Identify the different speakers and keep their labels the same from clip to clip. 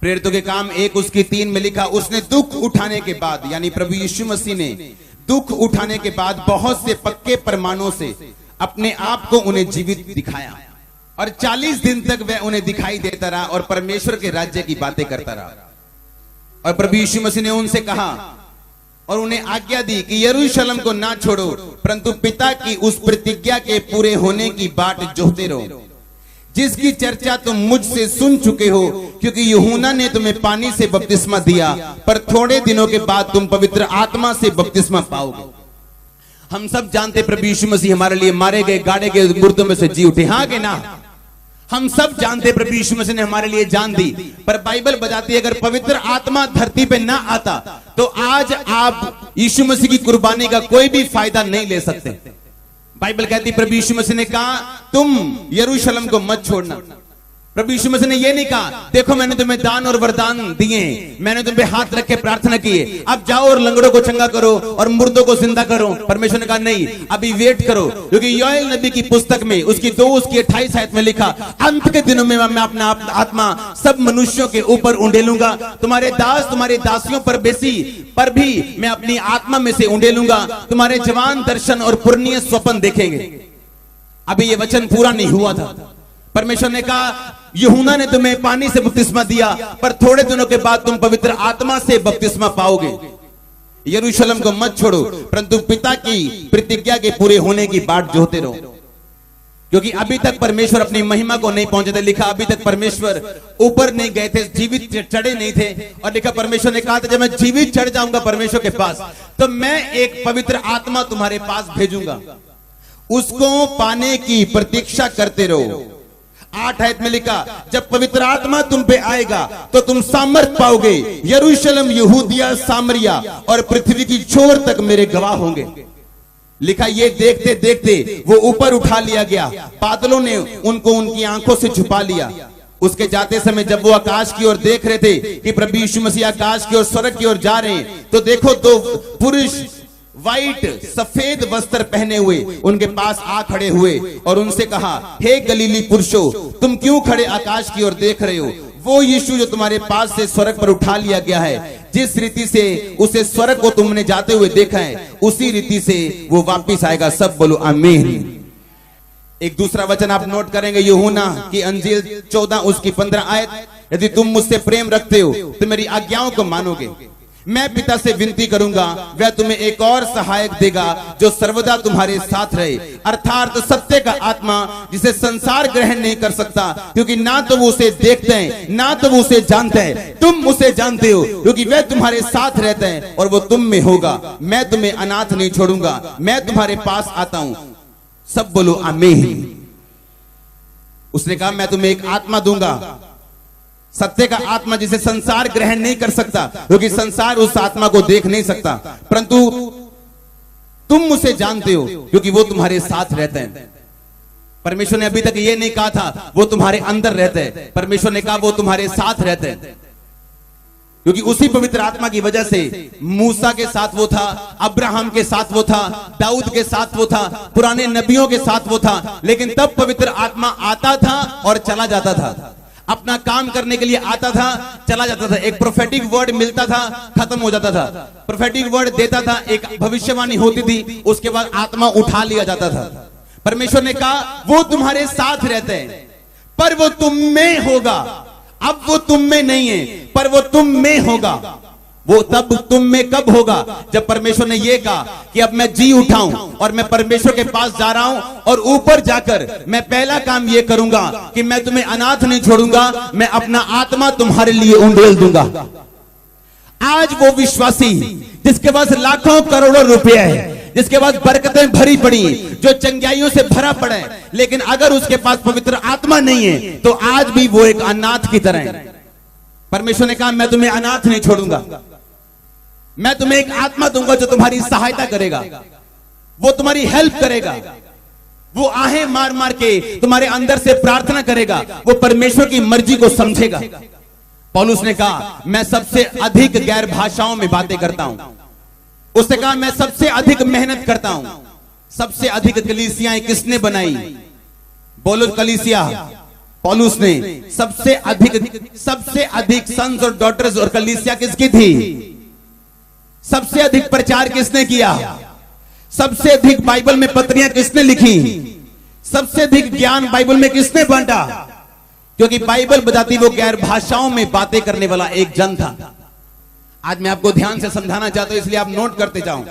Speaker 1: प्रेरितों के काम 1:3 में लिखा, उसने दुख उठाने के बाद, यानी प्रभु यीशु मसीह ने दुख उठाने के बाद बहुत से पक्के प्रमाणों से अपने आप को उन्हें जीवित दिखाया और 40 दिन तक वह उन्हें दिखाई देता रहा और परमेश्वर के राज्य की बातें करता रहा। और प्रभु यीशु मसीह ने उनसे कहा और उन्हें आज्ञा दी कि यरूशलेम को ना छोड़ो, परंतु पिता की उस प्रतिज्ञा के पूरे होने की बाट जोहते रहो, जिसकी चर्चा तुम मुझसे सुन चुके हो, क्योंकि यूहन्ना ने तुम्हें पानी से बपतिस्मा दिया, पर थोड़े दिनों के बाद तुम पवित्र आत्मा से बपतिस्मा पाओगे। हम सब जानते प्रभु यीशु मसीह हमारे लिए मारे गए, गाड़े गए मुर्दों में से जी उठे, हाँ कि ना? हम सब जानते प्रभु यीशु मसीह ने हमारे लिए जान दी। पर बाइबल बताती है अगर पवित्र आत्मा धरती पे ना आता तो आज आप यीशु मसीह की कुर्बानी का कोई भी फायदा नहीं ले सकते। बाइबल कहती प्रभु यीशु मसीह ने कहा तुम यरूशलेम को मत छोड़ना। प्रभु यीशु मसीह ने यह नहीं कहा देखो मैंने तुम्हें दान और वरदान दिए, मैंने तुम पे हाथ रख के प्रार्थना की है, अब जाओ और लंगड़ों को चंगा करो और मुर्दों को जिंदा करो। परमेश्वर ने कहा नहीं, अभी वेट करो, क्योंकि योएल नबी की पुस्तक में उसकी 2:28 आयत में लिखा, अंत के दिनों में मैं अपना आत्मा सब मनुष्यों के ऊपर उंडेलूंगा, तुम्हारे दास तुम्हारे दासियों पर भी मैं अपनी आत्मा में से उंडेलूंगा, तुम्हारे जवान दर्शन और पुरनीय स्वप्न देखेंगे। अभी ये वचन पूरा नहीं हुआ था। परमेश्वर ने कहा यूहन्ना ने तुम्हें पानी से बपतिस्मा दिया, पर थोड़े दिनों के बाद तुम पवित्र आत्मा से बपतिस्मा पाओगे। यरूशलेम को मत छोड़ो, परंतु पिता की प्रतिज्ञा के पूरे होने की बाट जोहते रहो, क्योंकि अभी तक परमेश्वर अपनी महिमा को नहीं पहुंचे थे। लिखा अभी तक परमेश्वर ऊपर नहीं गए थे, जीवित चढ़े नहीं थे। और लिखा परमेश्वर ने कहा था जब मैं जीवित चढ़ जाऊंगा परमेश्वर के पास तो मैं एक पवित्र आत्मा तुम्हारे पास भेजूंगा, उसको पाने की प्रतीक्षा करते रहो। 8 आयत में लिखा जब पवित्र आत्मा तुम पे आएगा तो तुम सामर्थ पाओगे, यरूशलेम यहूदिया सामरिया और पृथ्वी की छोर तक मेरे गवाह होंगे। लिखा ये देखते देखते वो ऊपर उठा लिया गया, बादलों ने उनको उनकी आंखों से छुपा लिया। उसके जाते समय जब वो आकाश की ओर देख रहे थे कि प्रभु यीशु मसीह आकाश की ओर स्वर्ग की ओर जा रहे हैं, तो देखो 2 पुरुष वाइट सफेद वस्त्र पहने हुए उनके पास आ खड़े हुए और उनसे कहा हे गलीली पुरुषों, तुम क्यों खड़े आकाश की ओर देख रहे हो? वो यीशु जो तुम्हारे पास से स्वर्ग पर उठा लिया गया है, जिस रीति से उसे स्वर्ग को तुमने जाते हुए देखा है, उसी रीति से वो वापिस आएगा। सब बोलो आमीन। एक दूसरा वचन आप नोट करेंगे, यूहन्ना की अंजील 14:15 आयत, यदि तुम मुझसे प्रेम रखते हो तो मेरी आज्ञाओं को मानोगे। मैं पिता से विनती करूंगा, वह तुम्हें एक और सहायक देगा जो सर्वदा तुम्हारे साथ रहे, अर्थात सत्य का आत्मा, जिसे संसार ग्रहण नहीं कर सकता, क्योंकि ना तो वो उसे देखते हैं ना तो वो उसे जानते हैं। तुम उसे जानते हो क्योंकि वह तुम्हारे साथ रहता है और वो तुम में होगा। मैं तुम्हें अनाथ नहीं छोड़ूंगा, मैं तुम्हारे पास आता हूं। सब बोलो आमीन। उसने कहा मैं तुम्हें एक आत्मा दूंगा, सत्य का आत्मा, जिसे संसार ग्रहण नहीं कर सकता, क्योंकि संसार उस आत्मा को देख नहीं सकता, परंतु तुम उसे जानते हो क्योंकि वो तुम्हारे साथ रहते हैं। परमेश्वर ने अभी तक ये नहीं कहा था वो तुम्हारे अंदर रहते हैं, परमेश्वर ने कहा वो तुम्हारे साथ रहते हैं, क्योंकि उसी पवित्र आत्मा की वजह से मूसा के साथ वो था, अब्राहम के साथ वो था, दाऊद के साथ वो था, पुराने नबियों के साथ वो था। लेकिन तब पवित्र आत्मा आता था और चला जाता था, अपना काम करने के लिए आता था, चला जाता था। एक प्रोफेटिक वर्ड मिलता था, खत्म हो जाता था। प्रोफेटिक वर्ड देता था, एक भविष्यवाणी होती थी, उसके बाद आत्मा उठा लिया जाता था। परमेश्वर ने कहा वो तुम्हारे साथ रहते हैं पर वो तुम में होगा। अब वो तुम में नहीं है पर वो तुम में होगा। वो तब तुम में कब होगा? जब परमेश्वर ने यह कहा कि अब मैं जी उठाऊं और मैं परमेश्वर के पास जा रहा हूं और ऊपर जाकर मैं पहला काम यह करूंगा कि मैं तुम्हें अनाथ नहीं छोड़ूंगा, मैं अपना आत्मा तुम्हारे लिए उंडेल दूंगा। आज वो विश्वासी जिसके पास लाखों करोड़ों रुपए है, जिसके पास बरकतें भरी पड़ी, जो चंगाइयों से भरा पड़ा है, लेकिन अगर उसके पास पवित्र आत्मा नहीं है तो आज भी वो एक अनाथ की तरह है। परमेश्वर ने कहा मैं तुम्हें अनाथ नहीं छोड़ूंगा, मैं तुम्हें एक आत्मा दूंगा जो तुम्हारी सहायता करेगा, वो तुम्हारी हेल्प करेगा, वो आहें मार मार के तुम्हारे अंदर से प्रार्थना करेगा, वो परमेश्वर की मर्जी को समझेगा। पौलुस ने कहा मैं सबसे अधिक गैर भाषाओं में बातें करता हूं। उसने कहा मैं सबसे अधिक मेहनत करता हूं। सबसे अधिक कलीसियाएं किसने बनाई? बोलो कलीसिया। पौलुस ने सबसे अधिक सन्स और डॉटर्स और कलीसिया किसकी थी? सबसे अधिक प्रचार किसने किया? सबसे अधिक बाइबल में पत्रियां किसने लिखी? सबसे अधिक ज्ञान बाइबल में किसने बांटा? क्योंकि बाइबल बताती वो गैर भाषाओं में बातें करने वाला एक जन था। आज मैं आपको ध्यान से समझाना चाहता हूं, इसलिए आप नोट करते जाओ।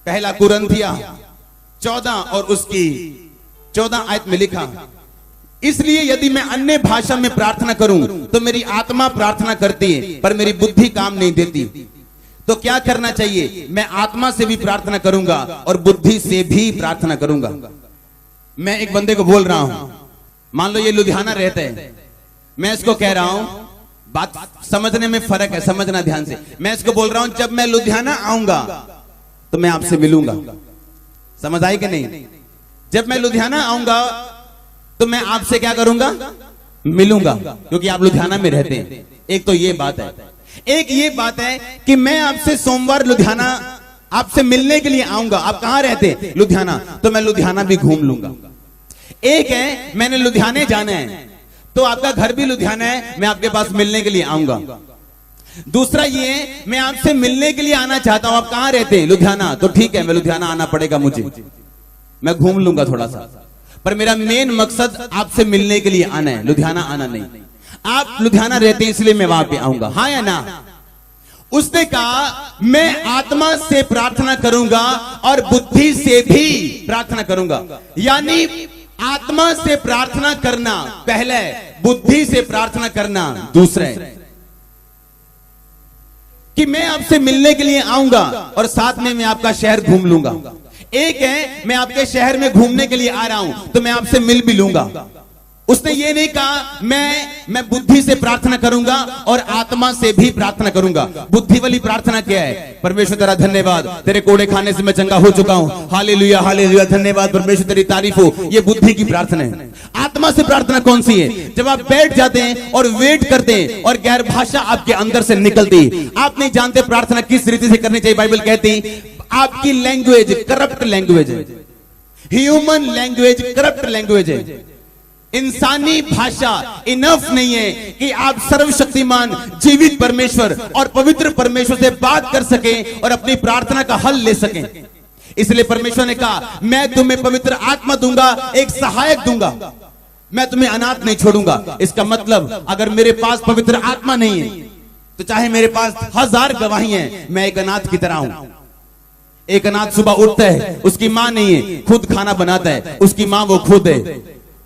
Speaker 1: पहला कुरिन्थिया 14 और उसकी 14 आयत में लिखा, इसलिए यदि मैं अन्य भाषा में प्रार्थना करूं तो मेरी आत्मा प्रार्थना करती है पर मेरी बुद्धि काम नहीं देती। तो क्या करना चाहिए? मैं आत्मा से भी प्रार्थना करूंगा और बुद्धि से भी प्रार्थना करूंगा। मैं एक बंदे को बोल रहा हूं, मान लो ये लुधियाना रहते हैं, मैं इसको कह रहा हूं, बात समझने में फर्क है, समझना ध्यान से। मैं इसको बोल रहा हूं जब मैं लुधियाना आऊंगा तो मैं आपसे मिलूंगा। समझ आई कि नहीं? जब मैं लुधियाना आऊंगा तो मैं आपसे क्या करूंगा? मिलूंगा, क्योंकि आप लुधियाना में रहते हैं। एक तो ये बात है। एक ये बात है कि मैं आपसे सोमवार लुधियाना आपसे मिलने के लिए आऊंगा। आप कहां रहते हैं? लुधियाना, तो मैं लुधियाना भी घूम लूंगा। एक है मैंने लुधियाने जाना है तो आपका घर भी लुधियाना है, मैं आपके पास मिलने के लिए आऊंगा। दूसरा ये मैं आपसे मिलने के लिए आना चाहता हूं, आप कहां रहते हैं? लुधियाना, तो ठीक है मैं लुधियाना आना पड़ेगा मुझे, मैं घूम लूंगा थोड़ा सा, पर मेरा मेन मकसद आपसे मिलने के लिए आना है, लुधियाना आना नहीं। आप लुधियाना रहते हैं इसलिए मैं वहां पे आऊंगा, हाँ या ना? उसने कहा मैं आत्मा से प्रार्थना करूंगा और बुद्धि से भी प्रार्थना करूंगा। यानी आत्मा से प्रार्थना करना पहले, बुद्धि से प्रार्थना करना दूसरा है। कि मैं आपसे मिलने के लिए आऊंगा और साथ में मैं आपका शहर घूम लूंगा। एक है मैं आपके शहर में घूमने के लिए आ रहा हूं तो मैं आपसे मिल भी लूंगा। उसने ये नहीं कहा मैं बुद्धि से प्रार्थना करूंगा और आत्मा से भी प्रार्थना करूंगा। बुद्धि वाली प्रार्थना क्या है? परमेश्वर तेरा धन्यवाद, तेरे कोड़े खाने से मैं चंगा हो चुका हूं, हालेलुया हालेलुया, धन्यवाद परमेश्वर तेरी तारीफ हो, ये बुद्धि की प्रार्थना है। आत्मा से प्रार्थना कौन सी है? जब आप बैठ जाते हैं और वेट करते हैं और गैर भाषा आपके अंदर से निकलती, आप नहीं जानते प्रार्थना किस रीति से करनी चाहिए। बाइबल कहती आपकी लैंग्वेज करप्ट लैंग्वेज है, ह्यूमन लैंग्वेज करप्ट लैंग्वेज है। इंसानी भाषा इनफ नहीं है कि आप सर्वशक्तिमान जीवित परमेश्वर और पवित्र परमेश्वर से बात कर सकें और अपनी प्रार्थना का हल ले सकें। इसलिए परमेश्वर ने कहा मैं तुम्हें पवित्र आत्मा दूंगा, एक सहायक दूंगा, मैं तुम्हें अनाथ नहीं छोड़ूंगा। इसका मतलब अगर मेरे पास पवित्र आत्मा नहीं है तो चाहे मेरे पास 1000 गवाही हैं, मैं एक अनाथ की तरह हूं। एक अनाथ सुबह उठता है, उसकी मां नहीं है, खुद खाना बनाता है, उसकी मां वो खुद है,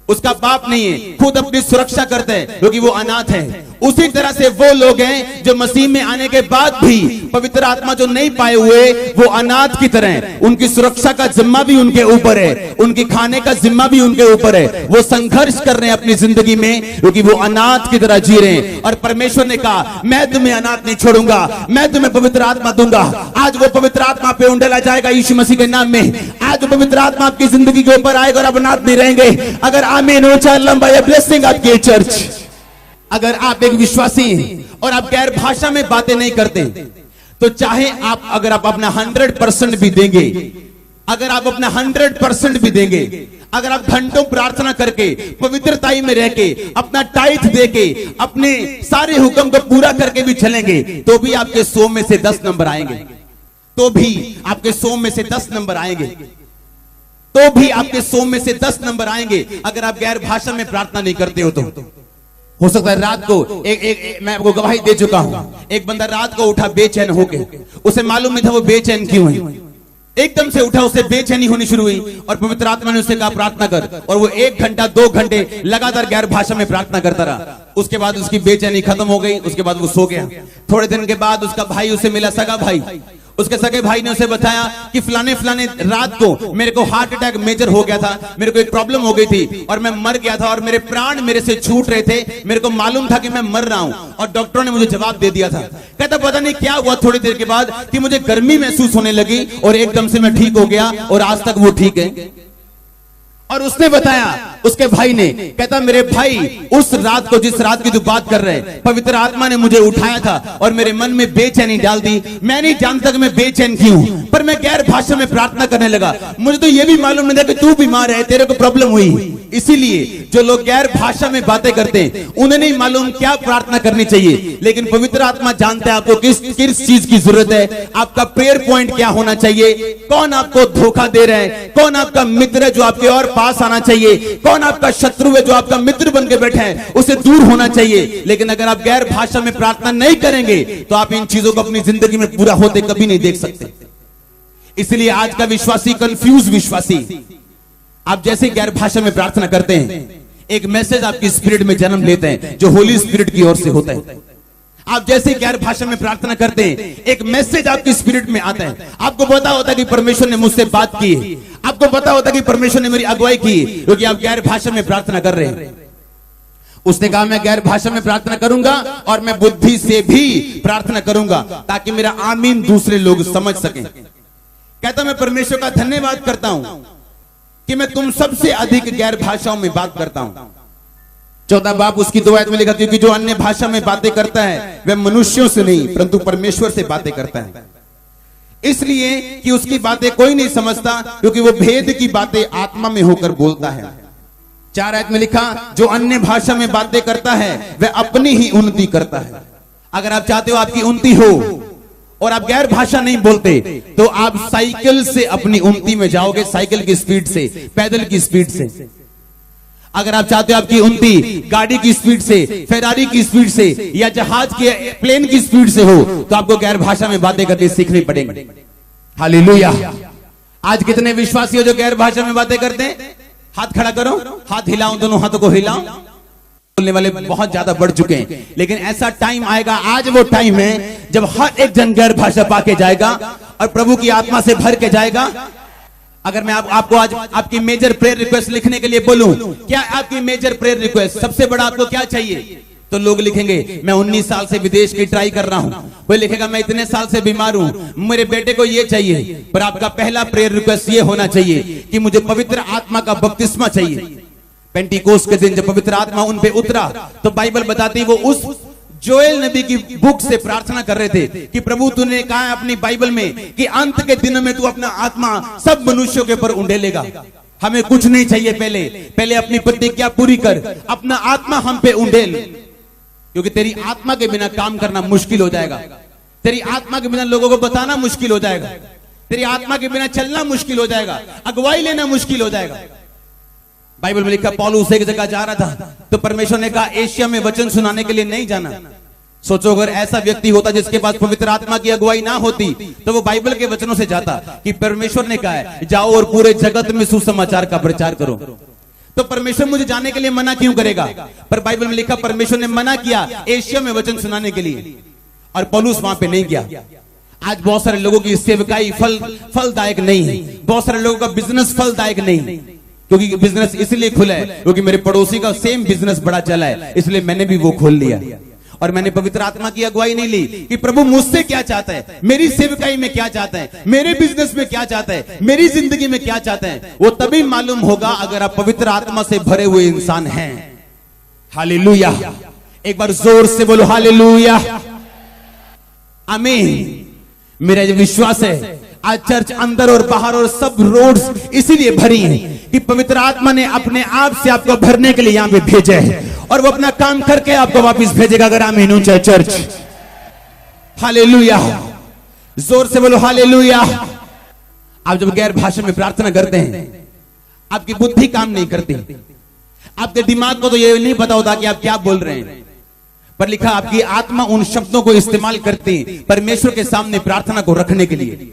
Speaker 1: उसका बाप नहीं है, खुद अपनी सुरक्षा करते हैं क्योंकि वो अनाथ है। उसी तरह से वो लोग हैं जो मसीह में आने के बाद भी पवित्र आत्मा जो नहीं पाए हुए, वो अनाथ की तरह हैं। उनकी सुरक्षा का जिम्मा भी उनके ऊपर है, उनकी खाने का जिम्मा भी उनके ऊपर है। वो संघर्ष कर रहे हैं अपनी जिंदगी में क्योंकि वो अनाथ की तरह जी रहे हैं। और परमेश्वर ने कहा मैं तुम्हें अनाथ नहीं छोड़ूंगा, मैं तुम्हें पवित्र आत्मा दूंगा। आज वो पवित्र आत्मा पे उंडेला जाएगा यीशु मसीह के नाम में। आज वो पवित्र आत्मा आपकी जिंदगी के ऊपर आएगा और आप अनाथ नहीं रहेंगे। अगर आमीन हो चाहे लंबा या ब्लेसिंग आपकी चर्च। अगर आप एक विश्वासी हैं और आप गैर भाषा में बातें नहीं करते तो चाहे आप अगर आप अपना 100% भी देंगे, अगर आप अपना 100% भी देंगे, अगर आप घंटों प्रार्थना करके पवित्रताई में रह के अपना टाइट दे के अपने सारे हुक्म को पूरा करके भी चलेंगे तो भी आपके 100 में से 10 नंबर आएंगे, तो भी आपके 100 में से 10 नंबर आएंगे, तो भी आपके 100 में से 10 नंबर आएंगे। अगर आप गैर भाषा में प्रार्थना नहीं करते हो सकता है रात को मैं आपको गवाही दे चुका हूं, एक बंदा रात को उठा बेचैन होके, उसे मालूम नहीं था वो बेचैन क्यों है, एकदम से उठा, उसे बेचैनी होनी शुरू हुई और पवित्र आत्मा ने उससे कहा प्रार्थना कर, और वो 1 घंटा 2 घंटे लगातार गैर भाषा में प्रार्थना करता रहा। उसके बाद उसकी बेचैनी खत्म हो गई, उसके बाद वो सो गया। थोड़े दिन के बाद उसका भाई उसे मिला, सगा भाई, उसके सगे भाई ने उसे बताया कि फलाने फलाने रात को मेरे को हार्ट अटैक मेजर हो गया था, मेरे को एक प्रॉब्लम हो गई थी और मैं मर गया था और मेरे प्राण मेरे से छूट रहे थे, मेरे को मालूम था कि मैं मर रहा हूं और डॉक्टरों ने मुझे जवाब दे दिया था। कहता पता नहीं क्या हुआ थोड़ी देर के बाद कि मुझे गर्मी महसूस होने लगी और एकदम से मैं ठीक हो गया और आज तक वो ठीक है। और उसने बताया, उसके भाई ने, कहता मेरे भाई उस रात को, जिस रात की तू बात कर रहे, पवित्र आत्मा ने मुझे उठाया था और मेरे मन में बेचैनी डाल दी। मैं नहीं जानता कि मैं बेचैन क्यों, पर मैं गैर भाषा में प्रार्थना करने लगा। मुझे तो यह भी मालूम नहीं था कि तू बीमार है, तेरे को प्रॉब्लम हुई। इसीलिए जो लोग गैर भाषा में बातें करते हैं उन्हें नहीं मालूम क्या प्रार्थना करनी चाहिए, लेकिन पवित्र आत्मा जानता है आपको किस चीज की जरूरत है, आपका प्रेयर पॉइंट क्या होना चाहिए, कौन आपको धोखा दे रहा है, कौन आपका मित्र है जो आपके और पास आना चाहिए, कौन आपका शत्रु है जो आपका मित्र बन के बैठा है, उसे दूर होना चाहिए। लेकिन अगर आप गैर भाषा में प्रार्थना नहीं करेंगे तो आप इन चीजों को अपनी जिंदगी में पूरा होते कभी नहीं देख सकते। इसलिए आज का विश्वासी, कंफ्यूज विश्वासी, आप जैसे गैर भाषा में प्रार्थना करते हैं, एक मैसेज आपकी स्पिरिट में जन्म लेते हैं जो होली स्पिरिट की ओर से होता है। आप जैसे गैर भाषा में प्रार्थना करते हैं, एक मैसेज आपकी स्पिरिट में आता है। आपको पता होता है कि परमेश्वर ने मुझसे बात की है, आपको पता होता है कि परमेश्वर ने मेरी अगुवाई की, क्योंकि आप गैर भाषा में प्रार्थना कर रहे हैं। उसने कहा मैं गैर भाषा में प्रार्थना करूंगा और मैं बुद्धि से भी प्रार्थना करूंगा ताकि मेरा आमीन दूसरे लोग समझ सकें। कहता मैं परमेश्वर का धन्यवाद करता हूं कि मैं तुम सबसे अधिक गैर भाषाओं में बात करता हूं। 14 बाब उसकी 2 आयत में लिखा, क्योंकि जो अन्य भाषा में बातें करता है वह मनुष्यों से नहीं परंतु परमेश्वर से बातें करता है, इसलिए कि उसकी बातें कोई नहीं समझता, क्योंकि वो भेद की बातें आत्मा में होकर बोलता है। 4 आयत में लिखा, जो अन्य भाषा में बातें करता है वह अपनी ही उन्नति करता है। अगर आप चाहते हो आपकी उन्नति हो और आप गैर भाषा नहीं बोलते तो आप साइकिल से अपनी उन्नति में जाओगे, साइकिल की स्पीड से, पैदल की स्पीड से। अगर आप चाहते हो आपकी उन्नति गाड़ी की स्पीड से, फेरारी की स्पीड से या जहाज के प्लेन की स्पीड से हो तो आपको गैर भाषा में बातें करके सीखनी पड़ेगी। हालेलुया। आज कितने विश्वासी हो जो गैर भाषा में बातें करते हैं? हाथ खड़ा करो, हाथ हिलाओ, दोनों हाथों को हिलाओ। बोलने वाले बहुत ज्यादा बढ़ चुके हैं, लेकिन ऐसा टाइम आएगा, आज वो टाइम है जब हर एक जन गैर भाषा पाके जाएगा और प्रभु की आत्मा से भर के जाएगा। अगर मैं आपको आज आपकी मेजर प्रेयर रिक्वेस्ट लिखने के लिए बोलूं, क्या आपकी मेजर प्रेयर रिक्वेस्ट, सबसे बड़ा आपको क्या चाहिए? तो लोग लिखेंगे मैं 19 साल से विदेश की ट्राई कर रहा हूं, कोई लिखेगा मैं इतने साल से बीमार हूं, मेरे बेटे को ये चाहिए। पर आपका पहला प्रेयर रिक्वेस्ट ये होना चाहिए कि मुझे पवित्र आत्मा का बपतिस्मा चाहिए। पेंटिकोस्ट के दिन जब पवित्र आत्मा उन पे उतरा तो बाइबल बताती है वो उस जोएल नबी की बुक से प्रार्थना कर रहे थे कि प्रभु तूने कहा है अपनी बाइबल में कि अंत के दिनों में तू अपना आत्मा सब मनुष्यों के ऊपर उंडेलेगा। हमें कुछ नहीं चाहिए, पहले अपनी प्रतिज्ञा पूरी कर, अपना आत्मा हम पे उंडेल, क्योंकि तेरी आत्मा के बिना काम करना मुश्किल हो जाएगा, तेरी आत्मा के बिना लोगों को बताना मुश्किल हो जाएगा, तेरी आत्मा के बिना चलना मुश्किल हो जाएगा, अगुवाई लेना मुश्किल हो जाएगा। बाइबल में लिखा पौलुस एक जगह जा रहा था तो परमेश्वर ने कहा एशिया में वचन सुनाने के लिए नहीं जाना। सोचो अगर ऐसा व्यक्ति होता जिसके पास पवित्र आत्मा की अगुवाई ना होती तो वो बाइबल के वचनों से जाता कि परमेश्वर ने कहा है जाओ और पूरे जगत में सुसमाचार का प्रचार करो। तो परमेश्वर मुझे जाने के लिए मना क्यों करेगा? पर बाइबल में लिखा परमेश्वर ने मना किया एशिया में वचन सुनाने के लिए और पौलुस वहां पे नहीं गया। आज बहुत सारे लोगों की सेवकाई फलदायक नहीं है, बहुत सारे लोगों का बिजनेस फलदायक नहीं, क्योंकि बिजनेस इसलिए खुला है क्योंकि मेरे पड़ोसी का सेम बिजनेस बड़ा चला है, इसलिए मैंने भी वो खोल लिया और मैंने पवित्र आत्मा की अगुवाई नहीं ली कि प्रभु मुझसे क्या चाहता है, मेरी सेवकाई में क्या चाहता है, मेरे बिजनेस में क्या चाहता है, मेरी जिंदगी में क्या चाहता है। वो तभी मालूम होगा अगर आप पवित्र आत्मा से भरे हुए इंसान हैं। हालेलुया। एक बार जोर से बोलो हालेलुया, आमीन। मेरा ये विश्वास है आज चर्च अंदर और बाहर और सब रोड्स इसीलिए भरी हैं कि पवित्र आत्मा ने अपने आप से आपको भरने के लिए यहां पे भेजा है और वो अपना काम करके आपको वापस भेजेगा। अगर आमीन ऊंचा चर्च। हालेलुया। जोर से बोलो हालेलुया। आप जब गैर भाषा में प्रार्थना करते हैं आपकी बुद्धि काम नहीं करती, आपके दिमाग को तो ये नहीं पता होता कि आप क्या बोल रहे हैं, पर लिखा आपकी आत्मा उन शब्दों को इस्तेमाल करती परमेश्वर के सामने प्रार्थना को रखने के लिए,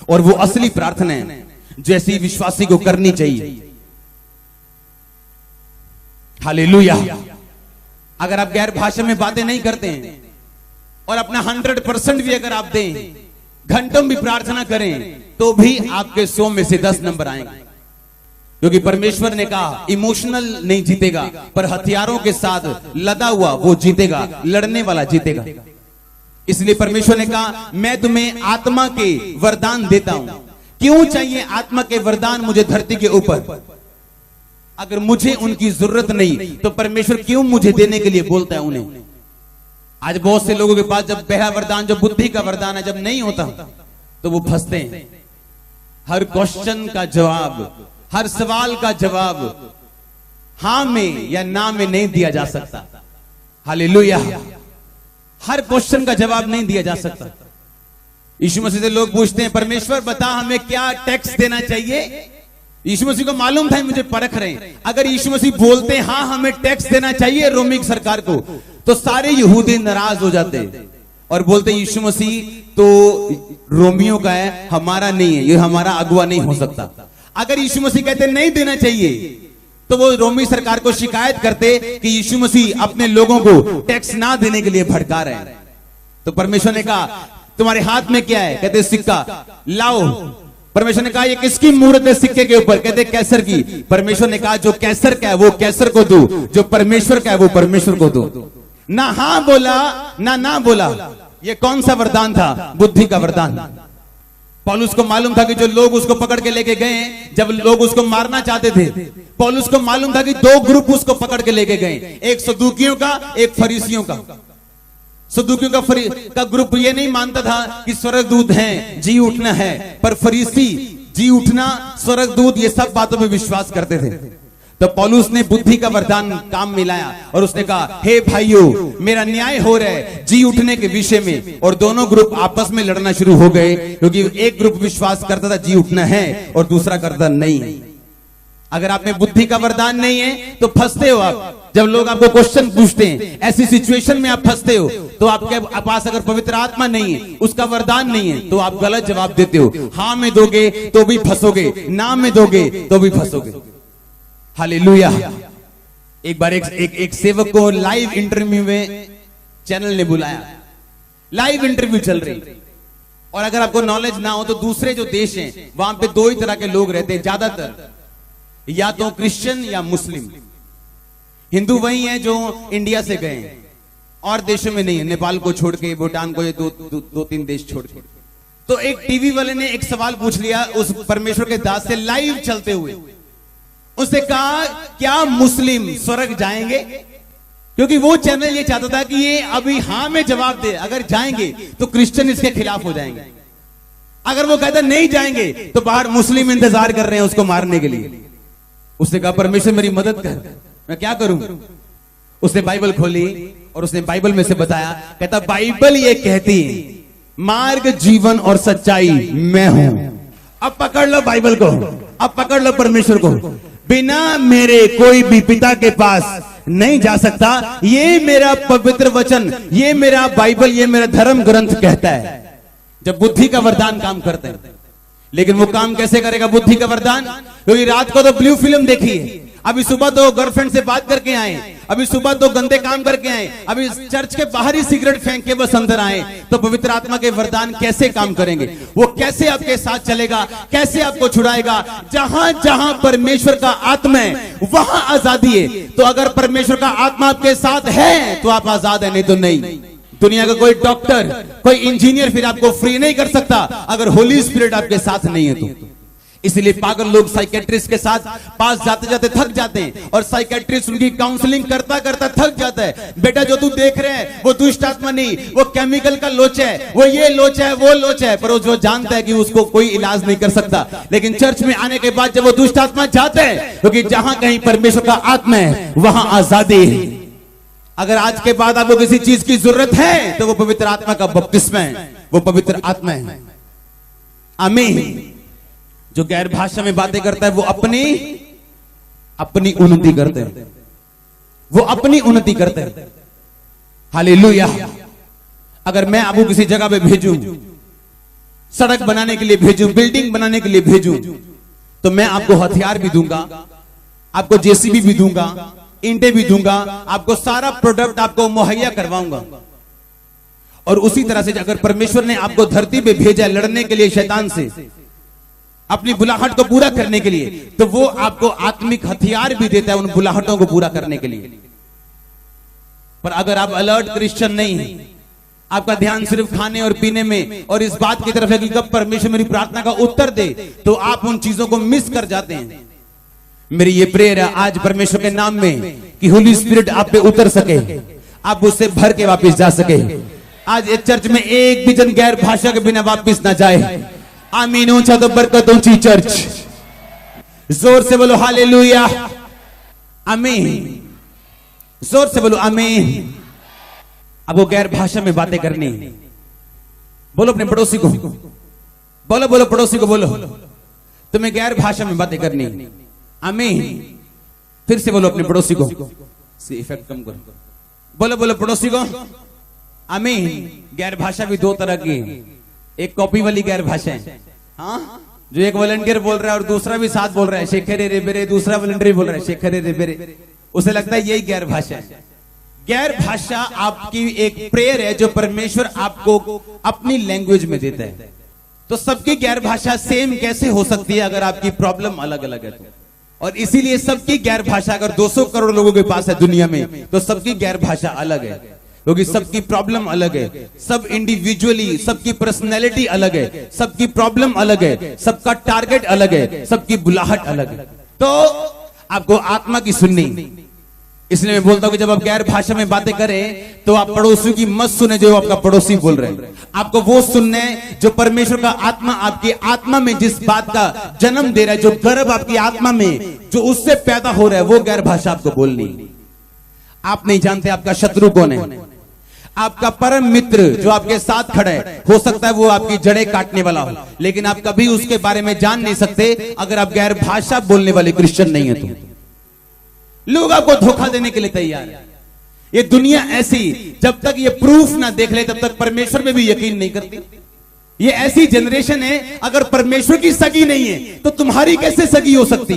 Speaker 1: और वो असली प्रार्थना है जैसी विश्वासी को करनी चाहिए। हालेलुया। अगर आप गैर भाषा में बातें नहीं करते हैं और अपना 100% भी अगर आप दें, घंटों भी प्रार्थना करें, तो भी आपके 100 में से 10 नंबर आएंगे, क्योंकि परमेश्वर ने कहा इमोशनल नहीं जीतेगा पर हथियारों के साथ लदा हुआ वो जीतेगा, लड़ने वाला जीतेगा। इसलिए परमेश्वर ने कहा मैं तुम्हें आत्मा के वरदान देता हूं। क्यों चाहिए आत्मा के वरदान मुझे धरती के ऊपर? अगर मुझे उनकी जरूरत नहीं तो परमेश्वर क्यों मुझे देने के लिए बोलता है उन्हें? आज बहुत से लोगों के पास जब पहला वरदान, जो बुद्धि का वरदान है, जब नहीं होता तो वो फंसते हैं। हर क्वेश्चन का जवाब, हर सवाल का जवाब हां में या ना में नहीं दिया जा सकता। हालेलुया। हर क्वेश्चन का जवाब नहीं दिया जा सकता। यीशु मसीह से लोग पूछते हैं, परमेश्वर बता हमें क्या टैक्स देना चाहिए। यीशु मसीह को मालूम था मुझे परख रहे हैं। अगर यीशु मसीह बोलते हैं हाँ हमें टैक्स देना चाहिए रोमी सरकार को, तो सारे यहूदी नाराज हो जाते और बोलते यीशु मसीह तो रोमियों का है, हमारा नहीं है, ये हमारा अगुवा नहीं हो सकता। अगर यीशु मसीह कहते नहीं देना चाहिए तो वो रोमी सरकार को शिकायत करते कि यीशु मसीह अपने लोगों को टैक्स ना देने के लिए भड़का रहे हैं। तो परमेश्वर ने कहा तुम्हारे हाथ में क्या है? कहते सिक्का। लाओ। परमेश्वर ने कहा ये किसकी मूर्त है सिक्के के ऊपर? कहते कैसर की। परमेश्वर ने कहा जो कैसर का है वो कैसर को दो, जो परमेश्वर का है वो परमेश्वर को दो। ना हाँ बोला ना बोला। ये कौन सा वरदान था? बुद्धि का वरदान। पौलुस को मालूम था कि जो लोग उसको पकड़ के लेके गए, जब लोग उसको मारना चाहते थे, पौलुस को मालूम था कि दो ग्रुप उसको पकड़ के लेके गए, एक सदूकियों का, एक फरीसियों का। सदूकियों का ग्रुप ये नहीं मानता था कि स्वर्गदूत हैं, जी उठना है, पर फरीसी जी उठना, स्वर्गदूत, ये सब बातों में विश्वास करते थे। तो पौलुस ने बुद्धि का वरदान काम मिलाया और उसने कहा हे भाइयों, मेरा न्याय हो रहा है जी उठने के विषय में। और दोनों ग्रुप आपस में लड़ना शुरू हो गए, क्योंकि एक ग्रुप विश्वास करता था जी उठना है और दूसरा करता नहीं। अगर आप में बुद्धि का वरदान नहीं है तो फंसते हो आप। जब लोग आपको क्वेश्चन पूछते हैं, ऐसी सिचुएशन में आप फंसते हो, तो आपके पास अगर पवित्र आत्मा नहीं है, उसका वरदान नहीं है, तो आप गलत जवाब देते हो। हाँ में दोगे तो भी फंसोगे, ना में दोगे तो भी फंसोगे। हालेलुया। एक बार एक सेवक को लाइव इंटरव्यू में चैनल ने बुलाया, लाइव इंटरव्यू चल रही। और अगर आपको नॉलेज ना हो तो दूसरे जो देश हैं वहां पे दो ही तरह के लोग रहते हैं ज्यादातर, या तो क्रिश्चियन या मुस्लिम। हिंदू वही हैं जो इंडिया से गए हैं और देशों में नहीं है, नेपाल को छोड़ के, भूटान को, ये दो तीन देश छोड़ के। तो एक टीवी वाले ने एक सवाल पूछ लिया उस परमेश्वर के दास से लाइव चलते हुए। उसने कहा क्या मुस्लिम स्वर्ग जाएंगे? क्योंकि वो चैनल ये चाहता था कि ये अभी हाँ में जवाब दे, अगर जाएंगे तो क्रिश्चियन इसके खिलाफ हो जाएंगे। अगर वो कहता नहीं जाएंगे तो बाहर मुस्लिम इंतजार कर रहे हैं उसको मारने के लिए। उसने कहा परमेश्वर मेरी मदद कर, मैं क्या करूं? उसने बाइबल खोली और उसने बाइबल में से बताया, कहता बाइबल ये कहती है मार्ग, जीवन और सच्चाई मैं हूं। अब पकड़ लो बाइबल को, अब पकड़ लो परमेश्वर को। बिना मेरे कोई भी पिता के पास नहीं जा सकता, ये मेरा पवित्र वचन, ये मेरा बाइबल, ये मेरा धर्म ग्रंथ कहता है। जब बुद्धि का वरदान काम करते हैं, लेकिन वो काम कैसे करेगा बुद्धि का वरदान? क्योंकि रात को तो ब्लू फिल्म देखी है, अभी सुबह तो गर्लफ्रेंड से बात करके आए, अभी सुबह तो गंदे काम करके आए, अभी चर्च के बाहर ही सिगरेट फेंक के बस अंदर आए, तो पवित्र आत्मा के वरदान कैसे काम करेंगे? वो कैसे आपके साथ चलेगा, कैसे आपको छुड़ाएगा? जहां जहां परमेश्वर का आत्मा है वहां आजादी है। तो अगर परमेश्वर का आत्मा आपके साथ है तो आप आजाद है, नहीं तो नहीं। दुनिया का कोई डॉक्टर, कोई इंजीनियर फिर आपको फ्री नहीं कर सकता अगर होली स्पिरिट आपके साथ नहीं है तो। इसलिए पागल लोग साइकेट्रिस्ट के साथ पास जाते जाते थक जाते हैं और साइकेट्रिस्ट उनकी काउंसलिंग करता करता थक जाता है। बेटा जो तू देख रहे हैं वो दुष्ट आत्मा नहीं, वो केमिकल का लोचा है, वो ये लोचा है, वो लोचा है, पर वो जो जानता है कि उसको कोई इलाज नहीं कर सकता। लेकिन चर्च में आने के बाद जब वो दुष्ट आत्मा जाते हैं, क्योंकि जहां कहीं परमेश्वर का आत्मा है वहां आजादी है। अगर आज के बाद आपको किसी चीज की जरूरत है तो वो पवित्र आत्मा का बपतिस्मा है, वो पवित्र आत्मा है। आमीन। जो गैर भाषा में बातें करता है वो अपनी उन्नति करते हैं, वो अपनी उन्नति करते हैं। हालेलुया। अगर मैं आपको किसी जगह पे भेजूं, सड़क बनाने के लिए भेजूं, बिल्डिंग बनाने के लिए भेजूं, तो मैं आपको हथियार भी दूंगा, आपको जेसीबी भी दूंगा, ईंटें भी दूंगा, आपको सारा प्रोडक्ट आपको मुहैया करवाऊंगा। और उसी तरह से अगर परमेश्वर ने आपको धरती पे भेजा लड़ने के लिए शैतान से, अपनी बुलाहट को पूरा करने के लिए, तो वो आपको आत्मिक हथियार भी देता है उन बुलाहटों को पूरा करने के लिए। पर अगर आप अलर्ट क्रिश्चियन नहीं हैं, आपका ध्यान सिर्फ खाने और पीने में और इस बात की तरफ है कि कब परमेश्वर मेरी प्रार्थना का उत्तर दे, तो आप उन चीजों को मिस कर जाते हैं। मेरी ये प्रेयर है आज परमेश्वर के नाम में कि होली स्पिरिट आप पे उतर सके, आप उससे भर के वापस जा सके। आज इस चर्च में एक भी जन गैर भाषा के बिना वापस ना जाए। आमीन। ऊंचा तो बरकत ऊंची चर्च, जोर से बोलो हालेलुया, आमीन। जोर से बोलो आमीन। अब वो गैर भाषा में बातें करनी, बोलो अपने पड़ोसी को, बोलो बोलो पड़ोसी को बोलो, तुम्हें गैर भाषा में बातें करनी, आमीन। फिर से बोलो अपने पड़ोसी को, इफेक्ट कम करो, बोलो बोलो पड़ोसी को, आमीन। गैर भाषा भी दो तरह की, एक कॉपी वाली गैर भाषा है, हाँ, जो एक वॉलंटियर बोल रहा है और दूसरा भी साथ बोल रहा है शेखरे रे बेरे, दूसरा वॉलंटियर बोल रहा है शेखरे रे बेरे, उसे लगता है यही गैर भाषा है। गैर भाषा आपकी एक प्रेयर है जो परमेश्वर आपको अपनी लैंग्वेज में देता है। तो सबकी गैर भाषा सेम कैसे हो सकती है अगर आपकी प्रॉब्लम अलग अलग है तो? और इसीलिए सबकी गैर भाषा, अगर 200 करोड़ लोगों के पास है दुनिया में, तो सबकी गैर भाषा अलग है, क्योंकि सबकी प्रॉब्लम अलग है, सब इंडिविजुअली, सबकी पर्सनैलिटी अलग है, सबकी प्रॉब्लम अलग है, सबका टारगेट अलग है, सबकी बुलाहट अलग है। तो आपको आत्मा की सुननी, इसलिए मैं बोलता हूं कि जब आप गैर भाषा में बातें करें तो आप पड़ोसियों की मत सुने जो आपका पड़ोसी बोल रहे हैं, आपको वो सुनने जो परमेश्वर का आत्मा आपकी आत्मा में जिस बात का जन्म दे रहा है, जो गर्भ आपकी आत्मा में जो उससे पैदा हो रहा है, वो गैर भाषा आपको बोलनी। आप नहीं जानते आपका शत्रु कौन है, आपका परम मित्र जो आपके साथ खड़ा है, हो सकता है वो आपकी जड़ें काटने वाला हो, लेकिन आप कभी उसके बारे में जान नहीं सकते अगर आप गैर भाषा बोलने वाले क्रिश्चियन नहीं है तो। लोग आपको धोखा देने के लिए तैयार है। ये दुनिया ऐसी, जब तक ये प्रूफ ना देख ले तब तक परमेश्वर में भी यकीन नहीं करती। ये ऐसी जनरेशन है, अगर परमेश्वर की सगी नहीं है तो तुम्हारी कैसे सगी हो सकती?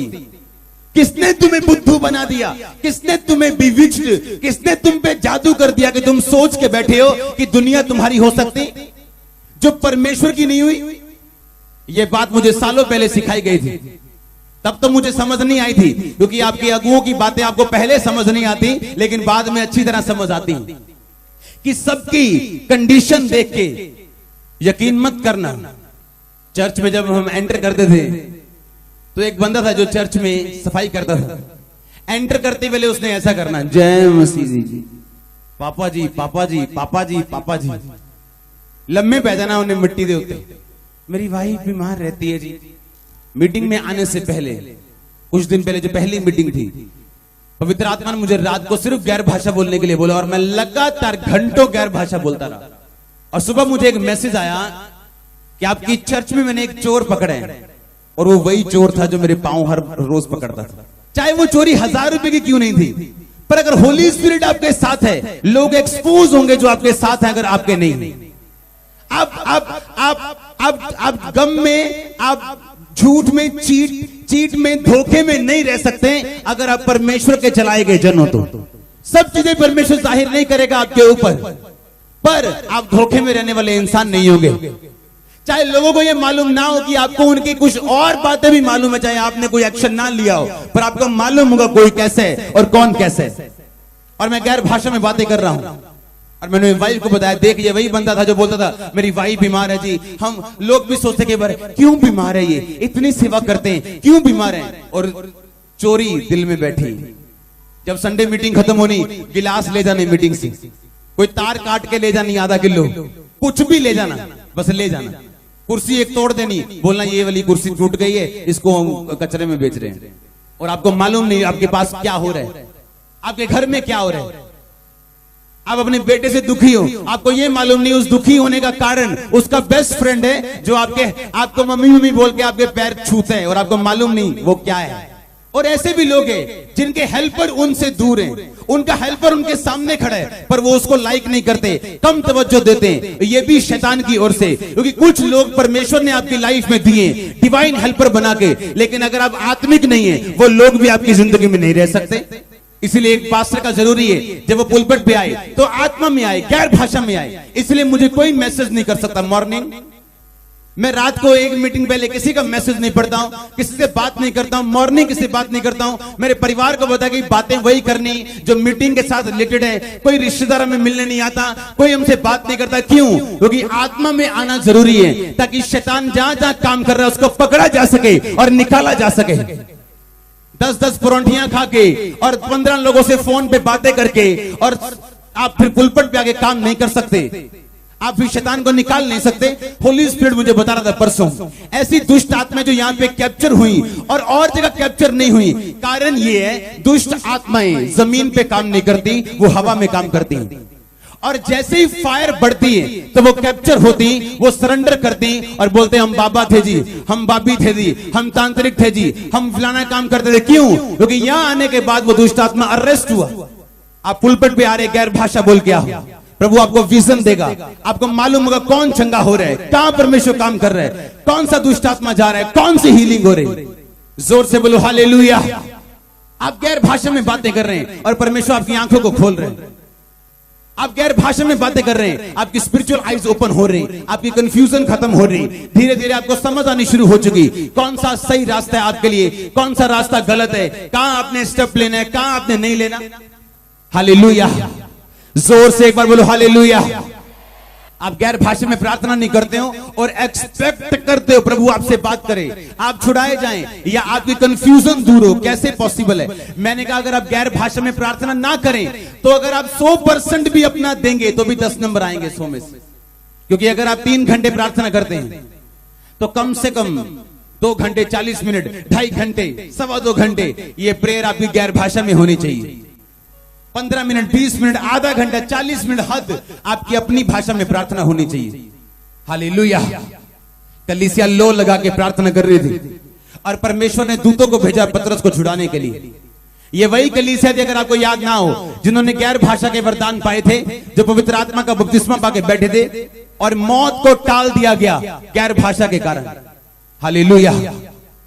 Speaker 1: किसने तुम्हें बुद्धू बना दिया? किसने तुम्हें बिविच्ड, किसने तुम पे जादू कर दिया कि तुम सोच के बैठे हो कि दुनिया तुम्हारी हो सकती जो परमेश्वर की नहीं हुई? ये बात मुझे सालों पहले सिखाई गई थी, तब तो मुझे समझ नहीं आई थी, क्योंकि आपके अगुओं की बातें आपको पहले समझ नहीं आती, लेकिन बाद में अच्छी तरह समझ आती कि सबकी कंडीशन देख के यकीन मत करना। चर्च में जब हम एंटर करते थे तो एक बंदा था जो चर्च में सफाई करता था। एंटर करते पहले उसने ऐसा करना, जय मसीह जी, पापा जी पापा जी पापा जी पापा जी, लम्बे पै जाना उन्हें मिट्टी दे होते। मेरी वाइफ बीमार रहती है जी। मीटिंग में आने से पहले, कुछ दिन पहले जो पहली मीटिंग थी, पवित्र आत्मा ने मुझे रात को सिर्फ गैर भाषा बोलने के लिए बोला और मैं लगातार घंटों गैर भाषा बोलता रहा। और सुबह मुझे एक मैसेज आया कि आपकी चर्च में मैंने एक चोर पकड़ा है, और वो वही चोर था जो मेरे पांव हर रोज पकड़ता था, चाहे वो चोरी 1000 रुपए की क्यों नहीं थी। पर अगर होली स्पिरिट आपके साथ है, लोग एक्सपोज होंगे जो आपके साथ है, अगर आपके नहीं। आप गम में, आप झूठ में, चीट में, धोखे में नहीं रह सकते अगर आप परमेश्वर के चलाए गए जन हो तो। सब चीजें परमेश्वर जाहिर नहीं करेगा आपके ऊपर, पर आप धोखे में रहने वाले इंसान नहीं होंगे। चाहे लोगों को यह मालूम ना हो कि आपको उनकी कुछ और बातें भी मालूम है, चाहे आपने कोई एक्शन ना लिया हो, पर आपको मालूम होगा कोई कैसे है और कौन कैसे है। और मैं गैर भाषा में बातें कर रहा हूं, और मैंने वाइफ को बताया, देख ये वही बंदा था जो बोलता था मेरी वाइफ बीमार है जी। हम लोग भी सोचते कि बारे क्यों बीमार है, ये इतनी सेवा करते हैं, क्यों बीमार है? और चोरी दिल में बैठी। जब संडे मीटिंग खत्म होनी, गिलास ले जाने मीटिंग से, कोई तार काट के ले जानी आधा किलो, कुछ भी ले जाना, बस ले जाना। कुर्सी एक तोड़ देनी, बोलना ये वाली कुर्सी टूट गई है, इसको हम कचरे में बेच रहे हैं, और आपको मालूम नहीं आपके पास क्या हो रहा है, आपके घर में क्या हो रहा है। आप अपने बेटे से दुखी हो, आपको ये मालूम नहीं उस दुखी होने का कारण उसका बेस्ट फ्रेंड है जो आपको मम्मी मम्मी बोल के आपके पैर छूते हैं, और आपको मालूम नहीं वो क्या है। और ऐसे भी लोग हैं जिनके हेल्पर उनसे दूर हैं, उनका हेल्पर उनके सामने खड़ा है पर वो उसको लाइक नहीं करते, कम तवज्जो देते हैं। ये भी शैतान की ओर से, क्योंकि कुछ लोग परमेश्वर ने आपकी लाइफ में दिए डिवाइन हेल्पर बना के, लेकिन अगर आप आत्मिक नहीं है वो लोग भी आपकी जिंदगी में नहीं रह सकते। इसलिए एक पास्टर का जरूरी है जब वो पुलपिट पे आए तो आत्मा में आए, गैर भाषा में आए। इसलिए मुझे कोई मैसेज नहीं कर सकता मॉर्निंग, मैं रात को एक मीटिंग पहले किसी का मैसेज नहीं पढ़ता हूं, किसी से बात नहीं करता हूं, मॉर्निंग किसी से बात नहीं करता हूं। मेरे परिवार को बता कि बातें वही करनी जो मीटिंग के साथ रिलेटेड है। कोई रिश्तेदार में मिलने नहीं आता, कोई हमसे बात नहीं करता। क्यों? क्योंकि आत्मा में आना जरूरी है ताकि शैतान जहां जहां काम कर रहा है उसको पकड़ा जा सके और निकाला जा सके। 10-10 परोंठियां खा के और 15 लोगों से फोन पे बातें करके, और आप फिर पुलपट पे आके काम नहीं कर सकते, आप फिर शैतान को निकाल नहीं सकते। होली स्पिरिट मुझे बता रहा था परसों, ऐसी दुष्ट आत्माएं जो यहाँ पे कैप्चर हुई और जगह कैप्चर नहीं हुई, कारण ये है दुष्ट आत्माएं जमीन पे काम नहीं करती, वो हवा में काम करती हैं। और जैसे ही फायर बढ़ती है तो वो कैप्चर होती, वो सरेंडर करती और बोलते हम बाबा थे जी, हम बाबी थे जी, हम तांत्रिक थे जी, हम फलाना काम करते थे। क्यों? क्योंकि यहां आने के बाद वो दुष्ट आत्मा अरेस्ट हुआ। आप पुलपट पे आ रहे गैर भाषा बोल के आओ, प्रभु आपको विजन देगा, आपको मालूम होगा कौन चंगा हो रहा है, कहां परमेश्वर काम कर रहा है, कौन सा दुष्ट आत्मा जा रहा है, कौन सी हीलिंग हो रही है। जोर से बोलो हालेलुया। आप गैर भाषा में बातें कर रहे हैं और परमेश्वर आपकी आंखों को खोल रहे हैं। आप गैर भाषा में बातें कर रहे हैं, आपकी स्पिरिचुअल आईज ओपन हो रही, आपकी कंफ्यूजन खत्म हो रही, धीरे धीरे आपको समझ आनी शुरू हो चुकी कौन सा सही रास्ता है आपके लिए, कौन सा रास्ता गलत है, कहां आपने स्टेप लेना है, कहां आपने नहीं लेना। हालेलुया। जोर से एक बार बोलो हालेलुया। आप गैर भाषा में प्रार्थना नहीं करते हो और एक्सपेक्ट करते हो प्रभु आपसे बात करे, आप छुड़ाए जाएं या आपकी कंफ्यूजन दूर हो, कैसे पॉसिबल है? मैंने कहा अगर आप गैर भाषा में प्रार्थना ना करें तो अगर आप 100% भी अपना देंगे तो भी 10 नंबर आएंगे 100 में से। क्योंकि अगर आप 3 घंटे प्रार्थना करते हैं तो कम से कम 2 घंटे 40 मिनट, 2.5 घंटे, 2.25 घंटे ये प्रेयर आपकी गैर भाषा में होनी चाहिए। 15 मिनट, 20 मिनट, आधा घंटा, 40 मिनट हद आपकी अपनी भाषा में प्रार्थना होनी चाहिए। हालेलुया। कलीसिया लो लगा के प्रार्थना कर रही थी और परमेश्वर ने दूतों को भेजा पतरस को छुड़ाने के लिए। ये वही कलीसिया थी, अगर आपको याद ना हो, जिन्होंने गैर भाषा के वरदान पाए थे, जो पवित्र आत्मा का बपतिस्मा पाके बैठे थे और मौत को टाल दिया गया गैर भाषा के कारण। हालेलुया।